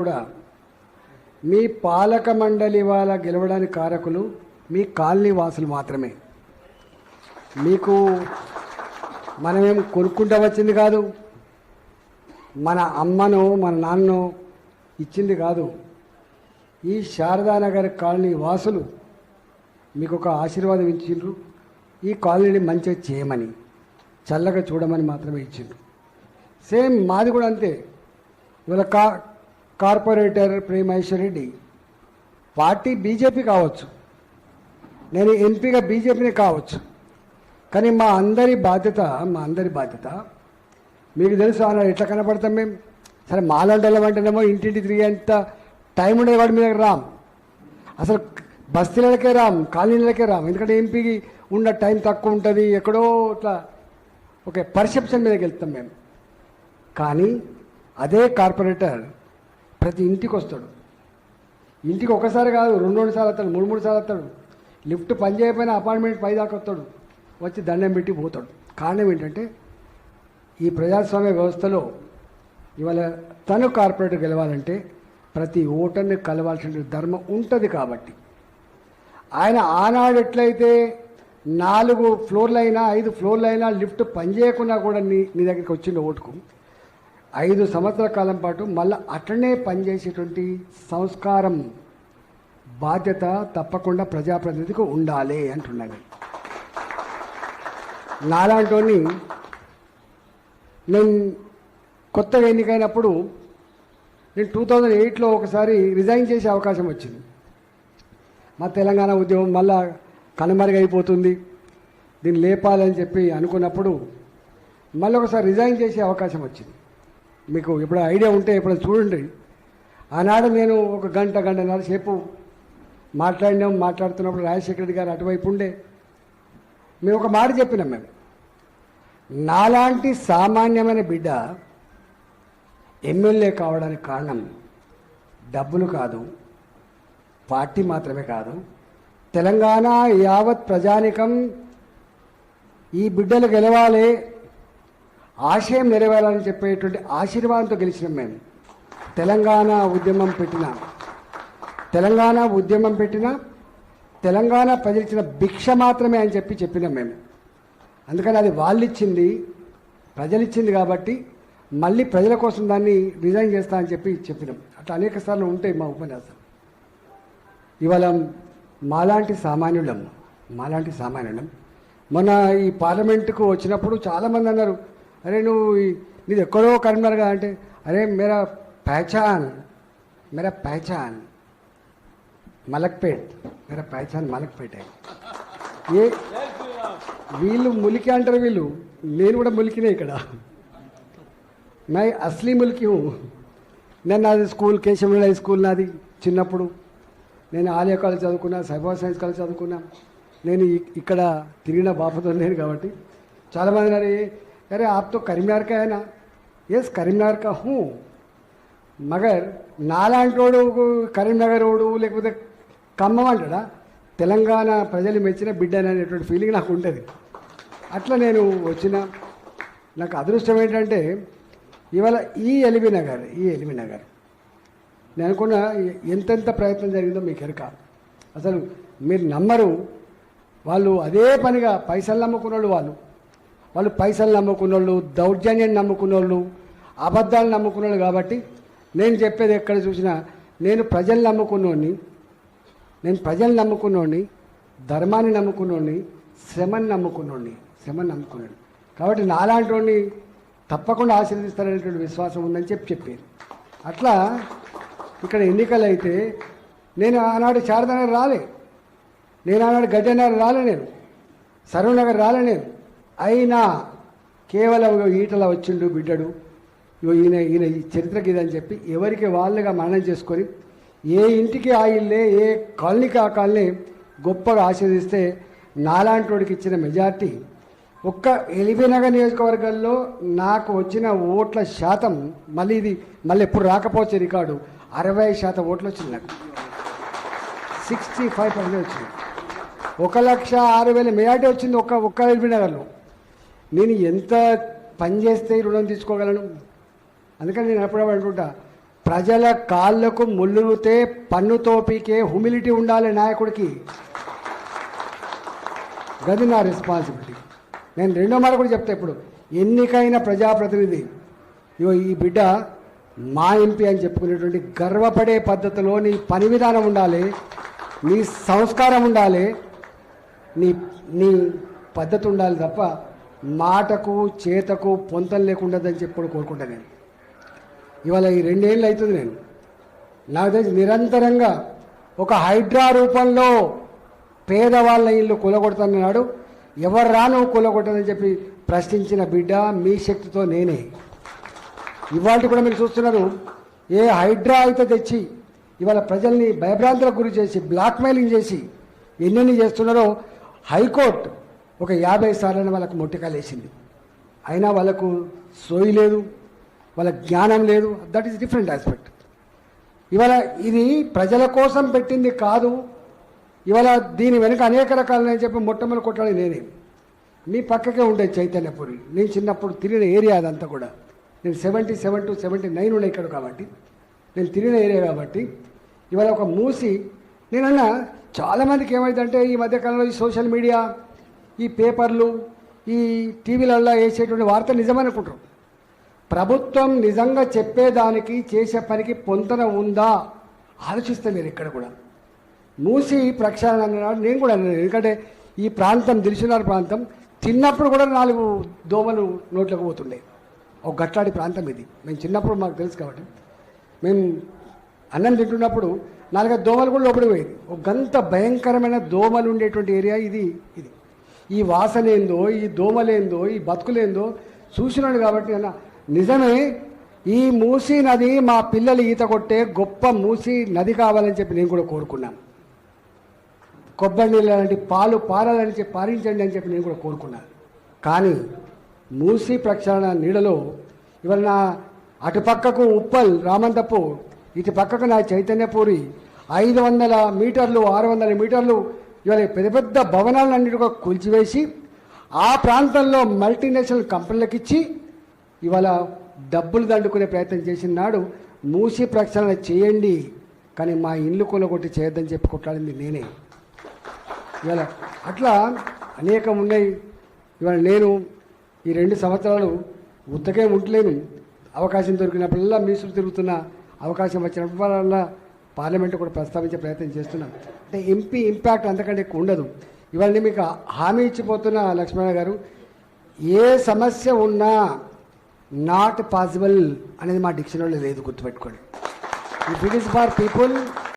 కూడా మీ పాలక మండలి వాళ్ళ గెలవడానికి కారకులు మీ కాలనీ వాసులు మాత్రమే. మీకు మనమేం కొనుక్కుంటూ వచ్చింది కాదు, మన అమ్మనో మన నాన్నో ఇచ్చింది కాదు. ఈ శారదానగర్ కాలనీ వాసులు మీకు ఒక ఆశీర్వాదం ఇచ్చిండ్రు. ఈ కాలనీని మంచిగా చేయమని, చల్లగా చూడమని మాత్రమే ఇచ్చిండ్రు. సేమ్ మాది కూడా అంతే. ఇవాళ కార్పొరేటర్ ప్రేమేశ్వర్ రెడ్డి పార్టీ బీజేపీ కావచ్చు, నేను ఎంపీగా బీజేపీని కావచ్చు, కానీ మా అందరి బాధ్యత మీకు తెలుసు. అలా ఎట్లా కనపడతాం మేము? సరే మాలంటలం అంటేనేమో ఇంటింటి తిరిగేంత టైం ఉండేవాడు మీ దగ్గర రాం, అసలు బస్తీలకే రాం, కాలనీలకే రాం. ఎందుకంటే ఎంపీకి ఉన్న టైం తక్కువ ఉంటుంది, ఎక్కడో ఇట్లా ఓకే పర్సెప్షన్ మీదకి వెళ్తాం మేము. కానీ అదే కార్పొరేటర్ ప్రతి ఇంటికి వస్తాడు. ఇంటికి ఒకసారి కాదు, రెండు సార్లు వస్తాడు, మూడు సార్లు వస్తాడు. లిఫ్ట్ పని చేయకపోయినా అపార్ట్మెంట్ పై దాకా వస్తాడు, వచ్చి దండం పెట్టి పోతాడు. కారణం ఏంటంటే ఈ ప్రజాస్వామ్య వ్యవస్థలో ఇవాళ తను కార్పొరేటర్ గెలవాలంటే ప్రతి ఓటర్ని కలవాల్సిన ధర్మం ఉంటుంది. కాబట్టి ఆయన ఆనాడు ఎట్లయితే 4 ఫ్లోర్లైనా 5 ఫ్లోర్లైనా లిఫ్ట్ పనిచేయకున్నా కూడా నీ దగ్గరికి వచ్చిండు ఓటుకు, 5 సంవత్సరాల కాలం పాటు మళ్ళీ అట్లనే పనిచేసేటువంటి సంస్కారం, బాధ్యత తప్పకుండా ప్రజాప్రతినిధికి ఉండాలి అంటున్నాను. నాలాంటి నేను కొత్తగా ఎన్నికైనప్పుడు నేను 2008లో ఒకసారి రిజైన్ చేసే అవకాశం వచ్చింది. మా తెలంగాణ ఉద్యమం మళ్ళా కనుమరుగైపోతుంది, దీన్ని లేపాలని చెప్పి అనుకున్నప్పుడు మళ్ళీ ఒకసారి రిజైన్ చేసే అవకాశం వచ్చింది. మీకు ఇప్పుడు ఐడియా ఉంటే ఇప్పుడు చూడండి. ఆనాడు నేను ఒక గంటన్నర సేపు మాట్లాడుతున్నప్పుడు రాజశేఖర రెడ్డి గారు అటువైపు ఉండే. మేము ఒక మాట చెప్పినాం. మేము నాలాంటి సామాన్యమైన బిడ్డ ఎమ్మెల్యే కావడానికి కారణం డబ్బులు కాదు, పార్టీ మాత్రమే కాదు, తెలంగాణ యావత్ ప్రజానికం ఈ బిడ్డలు గెలవాలి, ఆశయం నెరవేరాలని చెప్పేటువంటి ఆశీర్వాదంతో గెలిచినాం. మేము తెలంగాణ ఉద్యమం పెట్టినా తెలంగాణ ప్రజలిచ్చిన భిక్ష మాత్రమే అని చెప్పినాం మేము. అందుకని అది వాళ్ళు ఇచ్చింది, ప్రజలు ఇచ్చింది కాబట్టి మళ్ళీ ప్రజల కోసం దాన్ని రిజైన్ చేస్తా అని చెప్పినాం. అట్లా అనేక సార్లు ఉంటాయి మా ఉపన్యాసం. ఇవాళ మాలాంటి సామాన్యులం మొన్న ఈ పార్లమెంటుకు వచ్చినప్పుడు చాలామంది అన్నారు, అరే నువ్వు నీది ఎక్కడో కరీంనగర్ అంటే, అరే మేరా పహచాన్ మలక్పేట్, మేరా పహచాన్ మలక్పేట్. ఏ వీళ్ళు ములికి అంటారు, వీళ్ళు నేను కూడా ములికినే. ఇక్కడ మై అస్లీ ములికి హూ. నేను నాది స్కూల్ కేశవరావు హై స్కూల్ నాది. చిన్నప్పుడు నేను ఆలియా కాలేజ్ చదువుకున్నా, సైబర్ సైన్స్ కాలేజ్ చదువుకున్నా. నేను ఇక్కడ తిరిగిన బాపతో నేను కాబట్టి చాలామంది అన్నారు, अरे आप तो करीमनगर का है ना? यस करीमनगर का हूँ, मगर నాలాంటోడు కరీంనగర్ ఓడు లేకపోతే ఖమ్మం అంటాడా? తెలంగాణ ప్రజలు మెచ్చిన బిడ్డ అనేటువంటి ఫీలింగ్ నాకు ఉంటుంది. అట్లా నేను వచ్చిన. నాకు అదృష్టం ఏంటంటే ఇవాళ ఈ ఎల్బీ నగర్ నేను అనుకున్న ఎంతెంత ప్రయత్నం జరిగిందో మీకు ఎరక. అసలు మీరు నమ్మరు. వాళ్ళు అదే పనిగా పైసలు నమ్ముకున్న వాళ్ళు పైసలు నమ్ముకున్నోళ్ళు, దౌర్జన్యం నమ్ముకున్నోళ్ళు, అబద్ధాలు నమ్ముకున్నోళ్ళు. కాబట్టి నేను చెప్పేది ఎక్కడ చూసినా నేను ప్రజలు నమ్ముకున్నోడిని, ధర్మాన్ని నమ్ముకున్నోడిని, శ్రమని నమ్ముకున్నోడిని. కాబట్టి నాలాంటి వాడిని తప్పకుండా ఆశీర్వదిస్తారనేటువంటి విశ్వాసం ఉందని చెప్పారు. అట్లా ఇక్కడ ఎన్నికలు అయితే నేను ఆనాడు శారదానగర్ రాలే, నేను ఆనాడు గడ్డనగర్ రాలే, నేను సరూనగర్ రాలే. నేను అయినా కేవలం ఈటల వచ్చిండు బిడ్డడు, ఈయన ఈ చరిత్రకి ఇదని చెప్పి ఎవరికి వాళ్ళుగా మననం చేసుకొని ఏ ఇంటికి ఆ ఇల్లే, ఏ కాలనీకి ఆ కాలనీ గొప్పగా ఆశీర్దిస్తే నాలాంటి ఇచ్చిన మెజార్టీ ఒక్క ఎల్బీ నగర్ నియోజకవర్గంలో నాకు వచ్చిన ఓట్ల శాతం మళ్ళీ ఎప్పుడు రాకపోతే రికార్డు 60% ఓట్లు వచ్చింది. నాకు 65% వచ్చింది. 1,06,000 మెజార్టీ వచ్చింది ఒక్క ఎల్బీ నగర్లో. నేను ఎంత పని చేస్తే రుణం తీసుకోగలను? అందుకని నేను ఎప్పుడప్పుడు అనుకుంటా, ప్రజల కాళ్ళకు ముళ్ళుతే పన్నుతో పీకే హ్యూమిలిటీ ఉండాలి నాయకుడికి. గది నా రెస్పాన్సిబిలిటీ. నేను రెండో మాట కూడా చెప్తా, ఇప్పుడు ఎన్నికైన ప్రజాప్రతినిధి ఇగో ఈ బిడ్డ మా ఎంపీ అని చెప్పుకునేటువంటి గర్వపడే పద్ధతిలో నీ పని విధానం ఉండాలి, నీ సంస్కారం ఉండాలి, నీ నీ పద్ధతి ఉండాలి తప్ప మాటకు చేతకు పొంతం లేకుండదని చెప్పి కోరుకుంటా. నేను ఇవాళ ఈ 2 ఏళ్ళు అవుతుంది నేను నాకు తెలిసి నిరంతరంగా ఒక హైడ్రా రూపంలో పేదవాళ్ళ ఇల్లు కూలగొడుతున్నాడు. ఎవరు రాను కూలగొట్టదని చెప్పి ప్రశ్నించిన బిడ్డ మీ శక్తితో నేనే. ఇవాళ కూడా మీరు చూస్తున్నారు, ఏ హైడ్రా అయితే తెచ్చి ఇవాళ ప్రజల్ని భయభ్రాంతులకు గురి చేసి బ్లాక్మెయిలింగ్ చేసి ఎన్నెన్ని చేస్తున్నారో హైకోర్టు ఒక 50 సార్లు వాళ్ళకు మొట్టికాలేసింది. అయినా వాళ్ళకు సోయి లేదు, వాళ్ళ జ్ఞానం లేదు. That is different aspect. ఇవాళ ఇది ప్రజల కోసం పెట్టింది కాదు. ఇవాళ దీని వెనుక అనేక రకాలని చెప్పి మొట్టమొదటి కొట్టాలి నేనే. మీ పక్కకే ఉండేది చైతన్యపురి. నేను చిన్నప్పుడు తిరిగిన ఏరియా అదంతా కూడా. నేను 77 to 79 ఉండే ఇక్కడ కాబట్టి నేను తిరిగిన ఏరియా కాబట్టి ఇవాళ ఒక మూసి నేనన్నా చాలామందికి ఏమైందంటే ఈ మధ్యకాలంలో ఈ సోషల్ మీడియా, ఈ పేపర్లు, ఈ టీవీలలో వేసేటువంటి వార్త నిజమనుకుంటారు. ప్రభుత్వం నిజంగా చెప్పేదానికి చేసే పనికి పొంతన ఉందా ఆలోచిస్తే మీరు ఇక్కడ కూడా. మూసి ప్రక్షాళన అన్నాడు, నేను కూడా అన్నాను. ఎందుకంటే ఈ ప్రాంతం దిల్సుఖ్నగర్ ప్రాంతం చిన్నప్పుడు కూడా 4 దోమలు నోట్లోకి పోతుండే ఒక గట్లాడి ప్రాంతం ఇది. మేము చిన్నప్పుడు మాకు తెలుసు కాబట్టి మేము అన్నం తింటున్నప్పుడు 4 దోమలు కూడా లోపలికి పోయేది. ఒక గంత భయంకరమైన దోమలు ఉండేటువంటి ఏరియా ఇది. ఈ వాసన ఏందో, ఈ దోమలేందో, ఈ బతుకులేందో చూసినాడు కాబట్టి అన్న నిజమే. ఈ మూసీ నది మా పిల్లలు ఈత కొట్టే గొప్ప మూసీ నది కావాలని చెప్పి నేను కూడా కోరుకున్నాను. కొబ్బరి నీళ్ళు లాంటి పాలు పారాలని చెప్పి పారించండి అని చెప్పి నేను కూడా కోరుకున్నాను. కానీ మూసీ ప్రక్షాళన నీడలో ఇవాళ నా అటుపక్కకు ఉప్పల్ రామంతపు, ఇటు పక్కకు నా చైతన్యపూరి 500 మీటర్లు 600 మీటర్లు ఇవాళ పెద్ద పెద్ద భవనాలన్నిటి కూడా కూల్చివేసి ఆ ప్రాంతంలో మల్టీనేషనల్ కంపెనీలకు ఇచ్చి ఇవాళ డబ్బులు దండుకునే ప్రయత్నం చేసిన నాడు మూసీ ప్రక్షాళన చేయండి, కానీ మా ఇల్లు కూలగొట్టి చేయొద్దని చెప్పి కొట్లాడింది నేనే. ఇవాళ అట్లా అనేకం ఉన్నాయి. ఇవాళ నేను ఈ 2 సంవత్సరాలు ఉత్తకే ఉండలేను. అవకాశం దొరికినప్పుడల్లా మీసులు తిరుగుతున్న అవకాశం వచ్చినప్పుడల్లా పార్లమెంట్ కూడా ప్రస్తావించే ప్రయత్నం చేస్తున్నాను. అంటే ఎంపీ ఇంపాక్ట్ అంతకంటే ఎక్కువ ఉండదు. ఇవాళ నేను మీకు హామీ ఇచ్చిపోతున్న లక్ష్మణ గారు, ఏ సమస్య ఉన్నా నాట్ పాసిబుల్ అనేది మా డిక్షనరీలో లేదు, గుర్తుపెట్టుకోండి. If it is for people